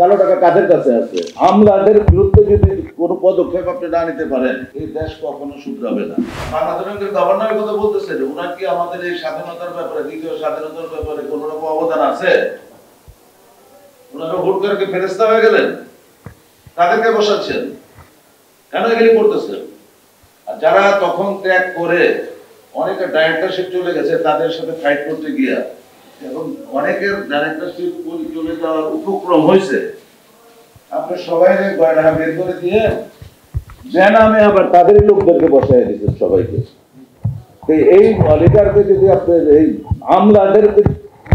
কালো টাকা কাদের কাছে আছে? আমলাদের বিরুদ্ধে যদি কোনো পদক্ষেপ আপনি না নিতে পারেন, এই দেশ কখনো শুধরাবে না। বাংলাদেশের গভর্নরের কথা বলতেছে, ওনার কি আমাদের এই স্বাধীনতার ব্যাপারে, দ্বিতীয় স্বাধীনতার ব্যাপারে কোন রকম অবদান আছে? ওনারা ভোট করে ফেরেস্তা হয়ে গেলেন? তাদেরকে বসাচ্ছেন কেন? এগুলি করতেছেন। আর যারা তখন ত্যাগ করে অনেকে ডাইরেক্টরশিপ চলে গেছে, তাদের সাথে ফাইট করতে গিয়া এবং অনেকের ডাইরেক্টরশিপ চলে যাওয়ার উপক্রম হয়েছে, আপনি সবাই গয়না বের করে দিয়ে যে নামে আবার তাদেরই লোকদেরকে বসাই দিচ্ছেন সবাইকে। এই অলিগারকে যদি আপনি এই আমলাদের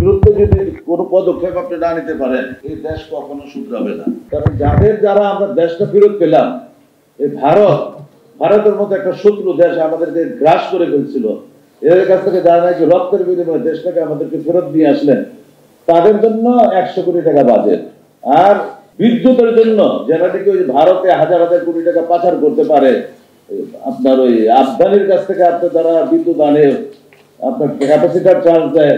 বিরুদ্ধে যদি কোনো পদক্ষেপ আপনি না নিতে পারেন, এই দেশ কখনো শুধরাবে না। কারণ যারা আমরা দেশটা ফেরত পেলাম, এই ভারতের মতো একটা শত্রু দেশ আমাদেরকে গ্রাস করে ফেলছিল, এদের কাছ থেকে যারা নাকি রক্তের বিনিময়ে দেশটাকে আমাদেরকে ফেরত দিয়ে আসলেন, তাদের জন্য 100 কোটি টাকা বাজেট। আর বিদ্যুতের জন্য যারা নাকি ওই ভারতে হাজার হাজার কোটি টাকা পাচার করতে পারে, আপনার ওই আফগানির কাছ থেকে আপনার দ্বারা বিদ্যুৎ আনে, আপনার ক্যাপাসিটার চার্জ দেয়,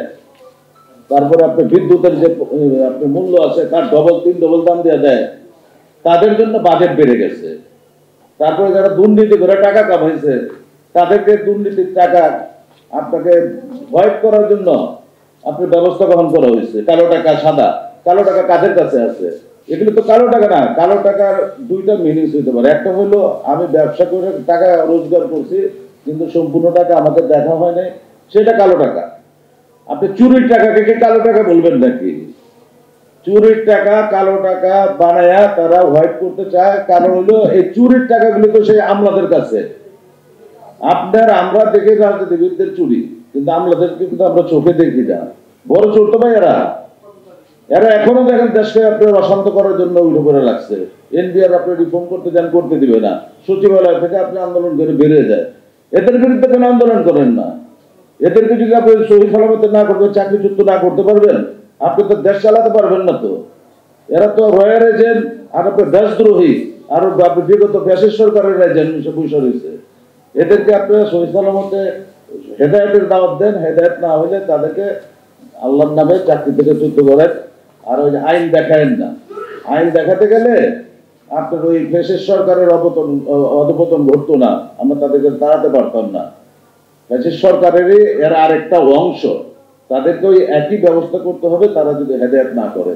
তারপরে আপনার বিদ্যুতের যে আপনার মূল্য আছে তার তিন ডবল দাম দেওয়া দেয়, তাদের জন্য বাজেট বেড়ে গেছে। তারপরে যারা দুর্নীতি করে টাকা কামাইছে, তাদেরকে দুর্নীতির টাকা আপনাকে ভয়েড করার জন্য আপনার ব্যবস্থা গ্রহণ করা হয়েছে। কালো টাকা সাদা, কালো টাকা কাদের কাছে আছে? এগুলো তো কালো টাকা না। কালো টাকার দুইটা মিনিংস হইতে পারে। একটা হলো আমি ব্যবসা করে টাকা রোজগার করছি কিন্তু সম্পূর্ণ টাকা আমাদের দেখা হয় নাই, সেটা কালো টাকা। আপনি চুরির টাকাকে কি কালো টাকা বলবেন নাকি? চুরির টাকা কালো টাকা বানায়া তারা হোয়াইট করতে চায়, কারণ হলো এই চুরির টাকাগুলো তো সেই আমলাদের কাছে। আমরা দেখে রাজনীতিবিদদের চুরি, কিন্তু আমলাদেরকে কিন্তু আমরা চোখে দেখি না। বড় চোর তো ভাই এরা এখনো দেখেন দেশকে আপনার অশান্ত করার জন্য উঠে পড়ে লাগছে। এনবিআর আপনি রিফর্ম করতে যান, করতে দিবে না। সচিবালয় থেকে আপনি আন্দোলন করে বেরিয়ে যায়। এদের বিরুদ্ধে কেন আন্দোলন করেন না? এদেরকে যদি আপনি সহি সালামতে না করবেন, চাকরিচ্যুত না করতে পারবেন, আপনি তো দেশ চালাতে পারবেন না। তো এরা তো রয়্যাল এজেন্ট, আর আপনি দেশদ্রোহী, আর বিগত ব্যাসের সরকারের এজেন্ট পয়সা রয়েছে। এদেরকে আপনারা সহি সালামতে হেদায়েতের দাওয়াত দেন, হেদায়েত না হলে তাদেরকে আল্লাহর নামে চাকরি থেকে চ্যুত করেন। আর ওই আইন দেখায়েন না। আইন দেখাতে গেলে আপনার ওই ব্যাসের সরকারের অধপতন ঘটতো না, আমরা তাদেরকে দাঁড়াতে পারতাম না। ব্যাসের সরকারেরই এর আরেকটা অংশ, তাদেরকে ওই একই ব্যবস্থা করতে হবে তারা যদি হেদায়েত না করে।